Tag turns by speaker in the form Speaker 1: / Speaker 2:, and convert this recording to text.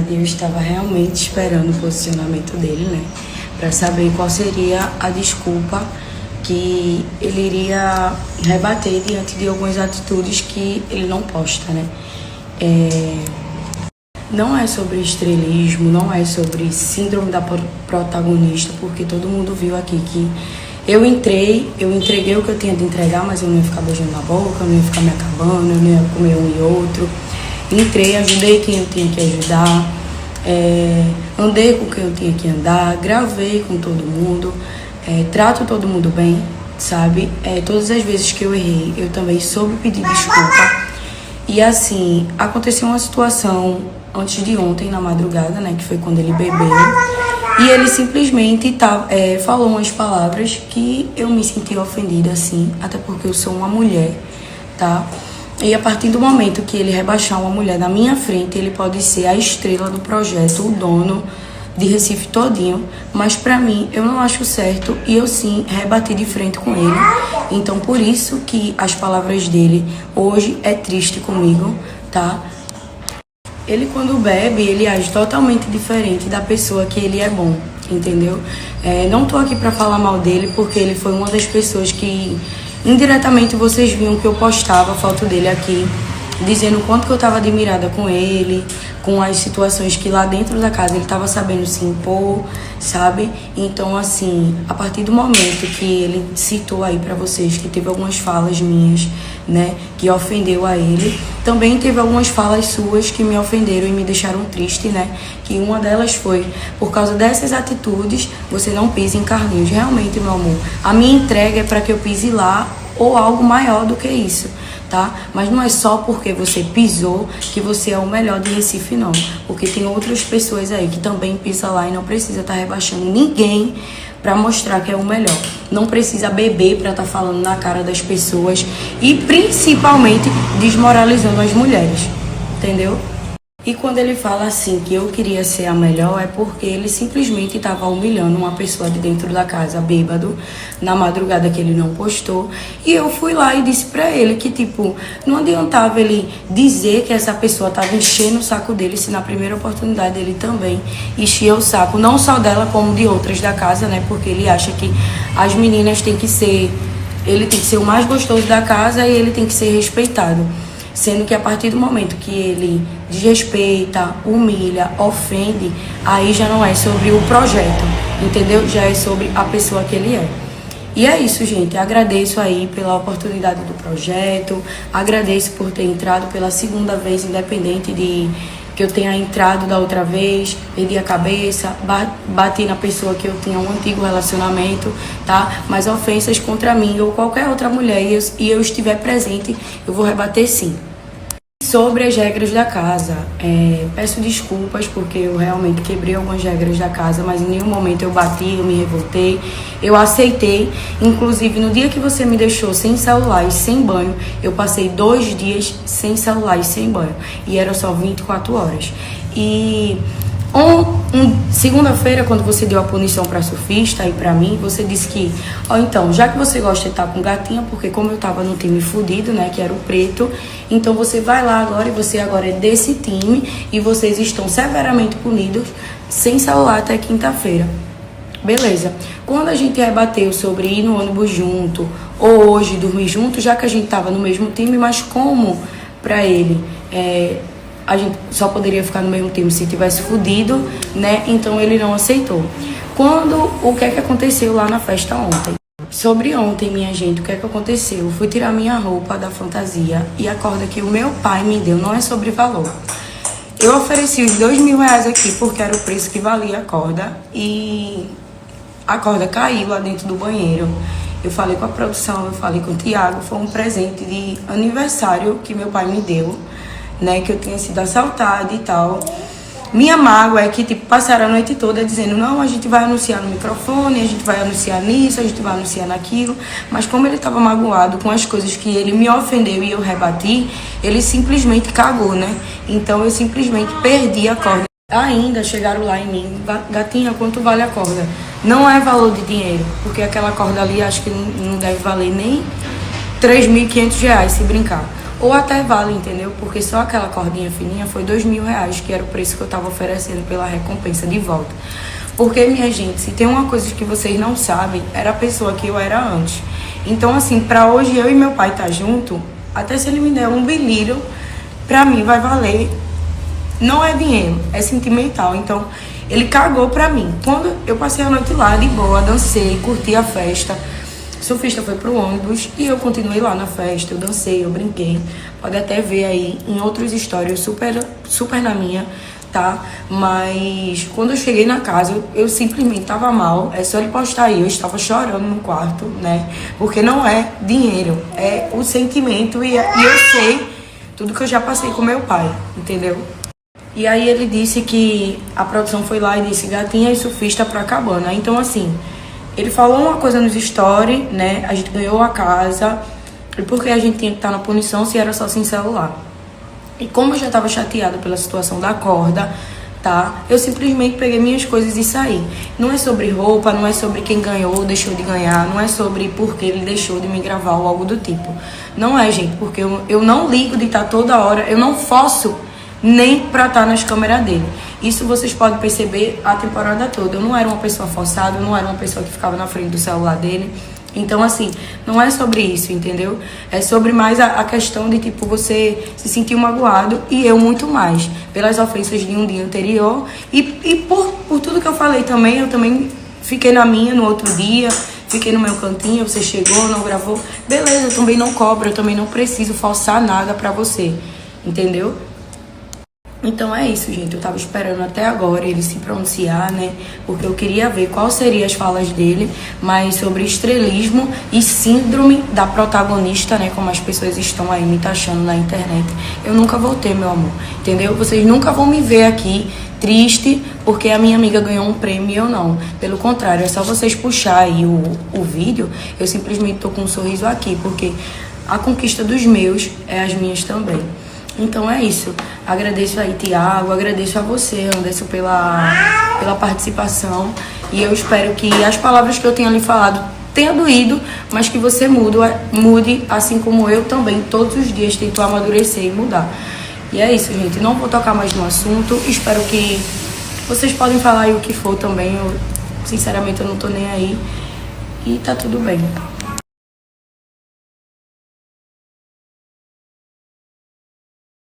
Speaker 1: verdade, eu estava realmente esperando o posicionamento dele, né? Para saber qual seria a desculpa que ele iria rebater diante de algumas atitudes que ele não posta, né? Não é sobre estrelismo, não é sobre síndrome da protagonista, porque todo mundo viu aqui que eu entreguei o que eu tinha de entregar, mas eu não ia ficar beijando na boca, eu não ia ficar me acabando, eu não ia comer um e outro. Entrei, ajudei quem eu tinha que ajudar, andei com quem eu tinha que andar, gravei com todo mundo, trato todo mundo bem, sabe? Todas as vezes que eu errei, eu também soube pedir desculpa. E assim, aconteceu uma situação antes de ontem, na madrugada, né? Que foi quando ele bebeu. E ele simplesmente falou umas palavras que eu me senti ofendida, assim, até porque eu sou uma mulher, tá? E a partir do momento que ele rebaixar uma mulher na minha frente, ele pode ser a estrela do projeto, o dono de Recife todinho, mas pra mim eu não acho certo e eu sim rebati de frente com ele. Então por isso que as palavras dele hoje é triste comigo, tá? Ele quando bebe, ele age totalmente diferente da pessoa que ele é bom, entendeu? Não tô aqui pra falar mal dele, porque ele foi uma das pessoas que indiretamente vocês viam que eu postava a foto dele aqui, dizendo o quanto que eu estava admirada com ele, com as situações que lá dentro da casa ele estava sabendo se impor, sabe? Então, assim, a partir do momento que ele citou aí pra vocês que teve algumas falas minhas, né, que ofendeu a ele, também teve algumas falas suas que me ofenderam e me deixaram triste, né? Que uma delas foi, por causa dessas atitudes, você não pisa em Carlinhos. Realmente, meu amor, a minha entrega é para que eu pise lá ou algo maior do que isso, tá? Mas não é só porque você pisou que você é o melhor de Recife, não. Porque tem outras pessoas aí que também pisam lá e não precisa estar rebaixando ninguém para mostrar que é o melhor. Não precisa beber para estar falando na cara das pessoas e principalmente desmoralizando as mulheres, entendeu? E quando ele fala assim que eu queria ser a melhor, é porque ele simplesmente estava humilhando uma pessoa de dentro da casa, bêbado, na madrugada que ele não postou. E eu fui lá e disse pra ele que, tipo, não adiantava ele dizer que essa pessoa estava enchendo o saco dele, se na primeira oportunidade ele também enchia o saco, não só dela, como de outras da casa, né? Porque ele acha que as meninas têm que ser... Ele tem que ser o mais gostoso da casa e ele tem que ser respeitado. Sendo que a partir do momento que ele desrespeita, humilha, ofende, aí já não é sobre o projeto, entendeu? Já é sobre a pessoa que ele é. E é isso, gente. Agradeço aí pela oportunidade do projeto, agradeço por ter entrado pela segunda vez, independente de que eu tenha entrado da outra vez, perdi a cabeça, bati na pessoa que eu tinha um antigo relacionamento, tá? Mas ofensas contra mim ou qualquer outra mulher e eu estiver presente, eu vou rebater sim. Sobre as regras da casa, peço desculpas porque eu realmente quebrei algumas regras da casa, mas em nenhum momento eu bati, eu me revoltei, eu aceitei. Inclusive no dia que você me deixou sem celular e sem banho, eu passei 2 dias sem celular e sem banho, e era só 24 horas. E segunda-feira, quando você deu a punição pra surfista e pra mim, você disse que, então, já que você gosta de estar com gatinha, porque como eu tava no time fudido, né, que era o preto, então você vai lá agora e você agora é desse time e vocês estão severamente punidos sem celular até quinta-feira. Beleza. Quando a gente rebateu sobre ir no ônibus junto ou hoje dormir junto, já que a gente tava no mesmo time, mas como pra ele, a gente só poderia ficar no mesmo time se tivesse fudido, né? Então ele não aceitou. O que é que aconteceu lá na festa ontem? Sobre ontem, minha gente, o que é que aconteceu? Eu fui tirar minha roupa da fantasia e a corda que o meu pai me deu não é sobre valor. Eu ofereci os R$2.000 aqui porque era o preço que valia a corda e a corda caiu lá dentro do banheiro. Eu falei com a produção, eu falei com o Thiago, foi um presente de aniversário que meu pai me deu, né, que eu tinha sido assaltada e tal. Minha mágoa é que, tipo, passaram a noite toda dizendo, não, a gente vai anunciar no microfone, a gente vai anunciar nisso, a gente vai anunciar naquilo. Mas como ele estava magoado com as coisas que ele me ofendeu e eu rebati, ele simplesmente cagou, né? Então eu simplesmente perdi a corda. Ainda chegaram lá em mim, gatinha, quanto vale a corda? Não é valor de dinheiro, porque aquela corda ali acho que não deve valer nem R$3.500, se brincar. ou até vale, entendeu? Porque só aquela cordinha fininha foi R$ 2.000, que era o preço que eu tava oferecendo pela recompensa de volta. Porque, minha gente, se tem uma coisa que vocês não sabem, era a pessoa que eu era antes. Então, assim, pra hoje eu e meu pai tá junto, até se ele me der um bilhete, pra mim vai valer. Não é dinheiro, é sentimental. Então, ele cagou pra mim. Quando eu passei a noite lá, de boa, dancei, curti a festa. O surfista foi pro ônibus e eu continuei lá na festa. Eu dancei, eu brinquei. Pode até ver aí em outros stories, super na minha, tá? Mas quando eu cheguei na casa, eu simplesmente tava mal. É só ele postar aí, eu estava chorando no quarto, né? Porque não é dinheiro, é o sentimento e eu sei tudo que eu já passei com meu pai, entendeu? E aí ele disse que a produção foi lá e disse, gatinha e surfista pra cabana. Então, assim, ele falou uma coisa nos stories, né? A gente ganhou a casa. E porque a gente tinha que estar na punição se era só sem celular. E como eu já tava chateada pela situação da corda, tá? Eu simplesmente peguei minhas coisas e saí. Não é sobre roupa, não é sobre quem ganhou ou deixou de ganhar, não é sobre por que ele deixou de me gravar ou algo do tipo. Não é, gente, porque eu não ligo de estar toda hora, eu não forço nem pra estar nas câmeras dele. Isso vocês podem perceber a temporada toda. Eu não era uma pessoa forçada, eu não era uma pessoa que ficava na frente do celular dele. Então, assim, não é sobre isso, entendeu? É sobre mais a questão de, tipo, você se sentir magoado e eu muito mais. Pelas ofensas de um dia anterior e por tudo que eu falei também, eu também fiquei na minha no outro dia, fiquei no meu cantinho, você chegou, não gravou. Beleza, eu também não cobro, eu também não preciso forçar nada pra você, entendeu? Então é isso, gente. Eu tava esperando até agora ele se pronunciar, né? Porque eu queria ver quais seriam as falas dele, mas sobre estrelismo e síndrome da protagonista, né? Como as pessoas estão aí me taxando na internet. Eu nunca vou ter, meu amor, entendeu? Vocês nunca vão me ver aqui triste porque a minha amiga ganhou um prêmio e eu não. Pelo contrário, é só vocês puxar aí o vídeo, eu simplesmente tô com um sorriso aqui, porque a conquista dos meus é as minhas também. Então é isso. Agradeço aí, Thiago, agradeço a você, Anderson, pela participação. E eu espero que as palavras que eu tenha lhe falado tenha doído, mas que você mude, assim como eu também, todos os dias tento amadurecer e mudar. E é isso, gente. Não vou tocar mais no assunto. Espero que vocês podem falar aí o que for também. Sinceramente, eu não tô nem aí. E tá tudo bem.